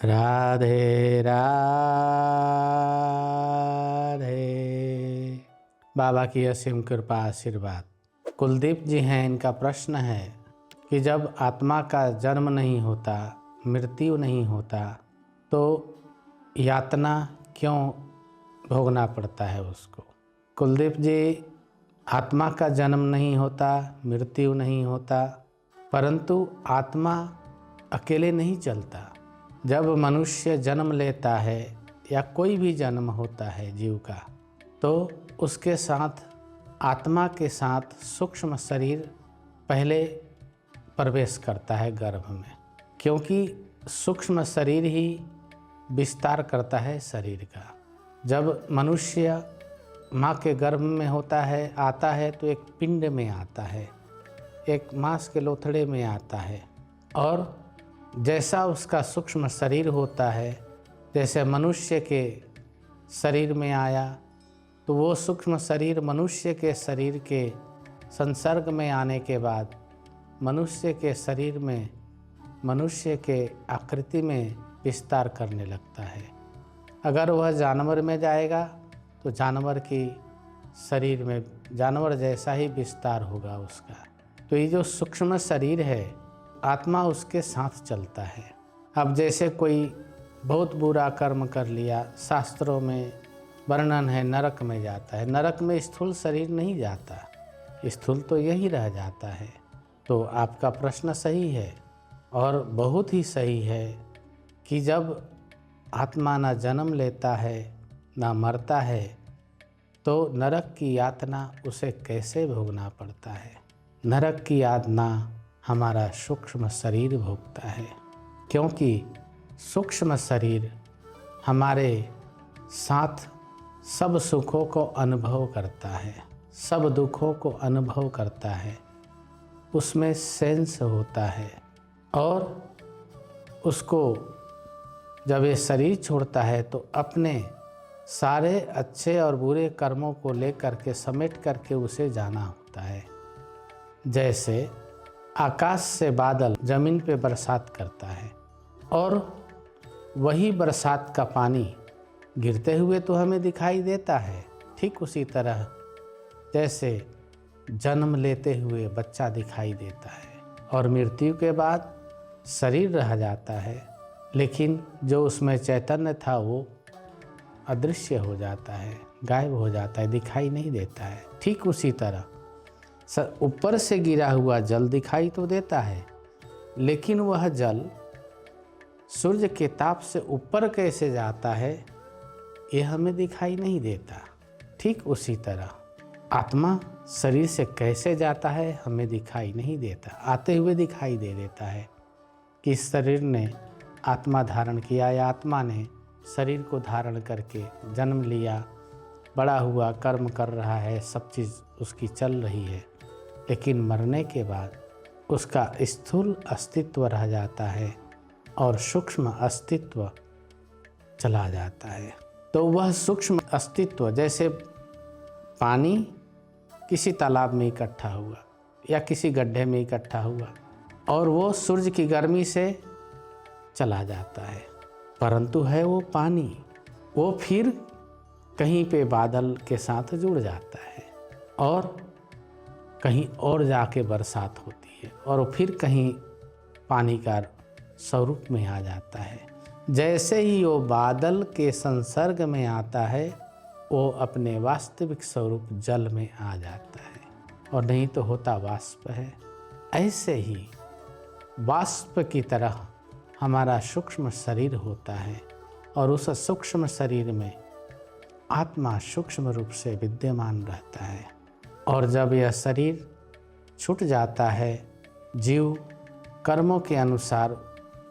राधे राधे। बाबा की असीम कृपा आशीर्वाद। कुलदीप जी हैं, इनका प्रश्न है कि जब आत्मा का जन्म नहीं होता, मृत्यु नहीं होता, तो यातना क्यों भोगना पड़ता है उसको। कुलदीप जी, आत्मा का जन्म नहीं होता, मृत्यु नहीं होता, परंतु आत्मा अकेले नहीं चलता। जब मनुष्य जन्म लेता है या कोई भी जन्म होता है जीव का, तो उसके साथ आत्मा के साथ सूक्ष्म शरीर पहले प्रवेश करता है गर्भ में, क्योंकि सूक्ष्म शरीर ही विस्तार करता है शरीर का। जब मनुष्य माँ के गर्भ में होता है, आता है, तो एक पिंड में आता है, एक मांस के लोथड़े में आता है, और जैसा उसका सूक्ष्म शरीर होता है, जैसे मनुष्य के शरीर में आया, तो वो सूक्ष्म शरीर मनुष्य के शरीर के संसर्ग में आने के बाद मनुष्य के शरीर में मनुष्य के आकृति में विस्तार करने लगता है। अगर वह जानवर में जाएगा तो जानवर की शरीर में जानवर जैसा ही विस्तार होगा उसका। तो ये जो सूक्ष्म शरीर है, आत्मा उसके साथ चलता है। अब जैसे कोई बहुत बुरा कर्म कर लिया, शास्त्रों में वर्णन है, नरक में जाता है। नरक में स्थूल शरीर नहीं जाता, स्थूल तो यही रह जाता है। तो आपका प्रश्न सही है और बहुत ही सही है कि जब आत्मा ना जन्म लेता है ना मरता है, तो नरक की यातना उसे कैसे भोगना पड़ता है। नरक की यातना हमारा सूक्ष्म शरीर भोगता है, क्योंकि सूक्ष्म शरीर हमारे साथ सब सुखों को अनुभव करता है, सब दुखों को अनुभव करता है, उसमें सेंस होता है, और उसको जब ये शरीर छोड़ता है तो अपने सारे अच्छे और बुरे कर्मों को लेकर के समेट करके उसे जाना होता है। जैसे आकाश से बादल जमीन पे बरसात करता है, और वही बरसात का पानी गिरते हुए तो हमें दिखाई देता है। ठीक उसी तरह जैसे जन्म लेते हुए बच्चा दिखाई देता है और मृत्यु के बाद शरीर रह जाता है, लेकिन जो उसमें चैतन्य था वो अदृश्य हो जाता है, गायब हो जाता है, दिखाई नहीं देता है। ठीक उसी तरह ऊपर से गिरा हुआ जल दिखाई तो देता है, लेकिन वह जल सूर्य के ताप से ऊपर कैसे जाता है ये हमें दिखाई नहीं देता। ठीक उसी तरह आत्मा शरीर से कैसे जाता है हमें दिखाई नहीं देता, आते हुए दिखाई दे देता है कि शरीर ने आत्मा धारण किया या आत्मा ने शरीर को धारण करके जन्म लिया, बड़ा हुआ, कर्म कर रहा है, सब चीज़ उसकी चल रही है, लेकिन मरने के बाद उसका स्थूल अस्तित्व रह जाता है और सूक्ष्म अस्तित्व चला जाता है। तो वह सूक्ष्म अस्तित्व, जैसे पानी किसी तालाब में इकट्ठा हुआ या किसी गड्ढे में इकट्ठा हुआ और वो सूर्य की गर्मी से चला जाता है, परंतु है वो पानी, वो फिर कहीं पे बादल के साथ जुड़ जाता है और कहीं और जाके बरसात होती है और फिर कहीं पानी का स्वरूप में आ जाता है। जैसे ही वो बादल के संसर्ग में आता है, वो अपने वास्तविक स्वरूप जल में आ जाता है, और नहीं तो होता वाष्प है। ऐसे ही वाष्प की तरह हमारा सूक्ष्म शरीर होता है, और उस सूक्ष्म शरीर में आत्मा सूक्ष्म रूप से विद्यमान रहता है। और जब यह शरीर छूट जाता है, जीव कर्मों के अनुसार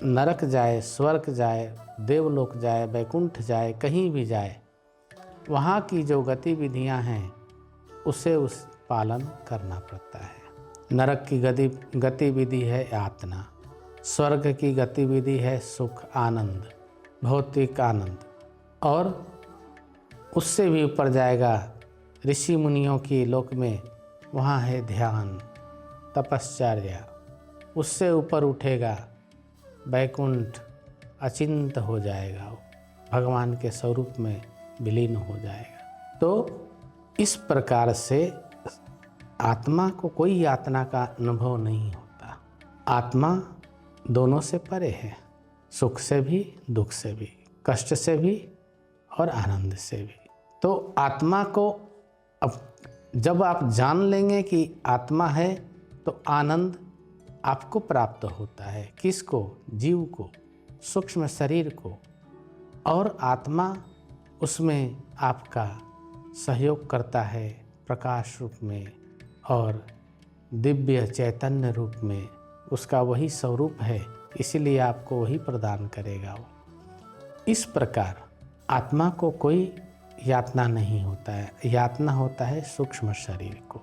नरक जाए, स्वर्ग जाए, देवलोक जाए, वैकुंठ जाए, कहीं भी जाए, वहाँ की जो गतिविधियाँ हैं उसे उस पालन करना पड़ता है। नरक की गतिविधि है यातना, स्वर्ग की गतिविधि है सुख, आनंद, भौतिक आनंद, और उससे भी ऊपर जाएगा ऋषि मुनियों की लोक में, वहाँ है ध्यान, तपश्चर्या। उससे ऊपर उठेगा वैकुंठ, अचिंत हो जाएगा, वो भगवान के स्वरूप में विलीन हो जाएगा। तो इस प्रकार से आत्मा को कोई यातना का अनुभव नहीं होता। आत्मा दोनों से परे है, सुख से भी, दुख से भी, कष्ट से भी और आनंद से भी। तो आत्मा को अब जब आप जान लेंगे कि आत्मा है तो आनंद आपको प्राप्त होता है। किसको? जीव को, सूक्ष्म शरीर को। और आत्मा उसमें आपका सहयोग करता है प्रकाश रूप में और दिव्य चैतन्य रूप में। उसका वही स्वरूप है, इसीलिए आपको वही प्रदान करेगा वो। इस प्रकार आत्मा को कोई यातना नहीं होता है, यातना होता है सूक्ष्म शरीर को।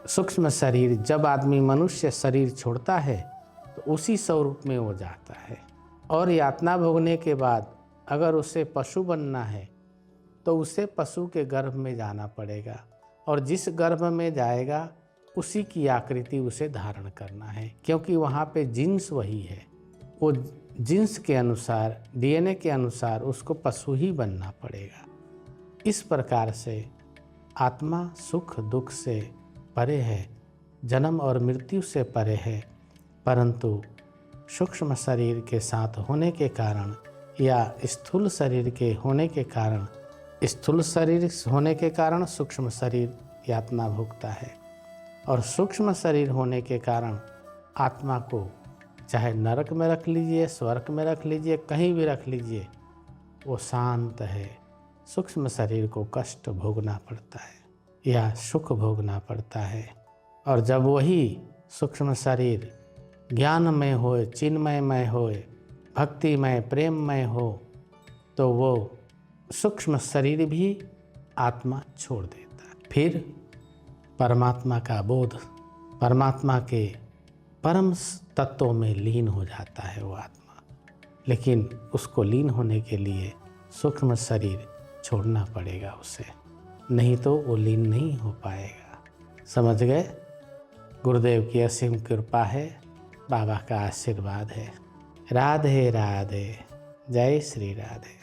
सूक्ष्म शरीर जब आदमी मनुष्य शरीर छोड़ता है तो उसी स्वरूप में वो जाता है। और यातना भोगने के बाद अगर उसे पशु बनना है तो उसे पशु के गर्भ में जाना पड़ेगा, और जिस गर्भ में जाएगा उसी की आकृति उसे धारण करना है, क्योंकि वहाँ पे जिन्स वही है। वो जिन्स के अनुसार, डीएनए के अनुसार उसको पशु ही बनना पड़ेगा। इस प्रकार से आत्मा सुख दुख से परे है, जन्म और मृत्यु से परे है, परंतु सूक्ष्म शरीर के साथ होने के कारण या स्थूल शरीर के होने के कारण, स्थूल शरीर होने के कारण सूक्ष्म शरीर यातना भोगता है, और सूक्ष्म शरीर होने के कारण आत्मा को चाहे नरक में रख लीजिए, स्वर्ग में रख लीजिए, कहीं भी रख लीजिए, वो शांत है। सूक्ष्म शरीर को कष्ट भोगना पड़ता है या सुख भोगना पड़ता है। और जब वही सूक्ष्म शरीर ज्ञानमय होए, चिन्मयमय होए, भक्तिमय, प्रेममय हो, तो वो सूक्ष्म शरीर भी आत्मा छोड़ देता है। फिर परमात्मा का बोध, परमात्मा के परम तत्वों में लीन हो जाता है वो आत्मा। लेकिन उसको लीन होने के लिए सूक्ष्म शरीर छोड़ना पड़ेगा उसे, नहीं तो वो लीन नहीं हो पाएगा। समझ गए? गुरुदेव की असीम कृपा है, बाबा का आशीर्वाद है। राधे राधे, जय श्री राधे।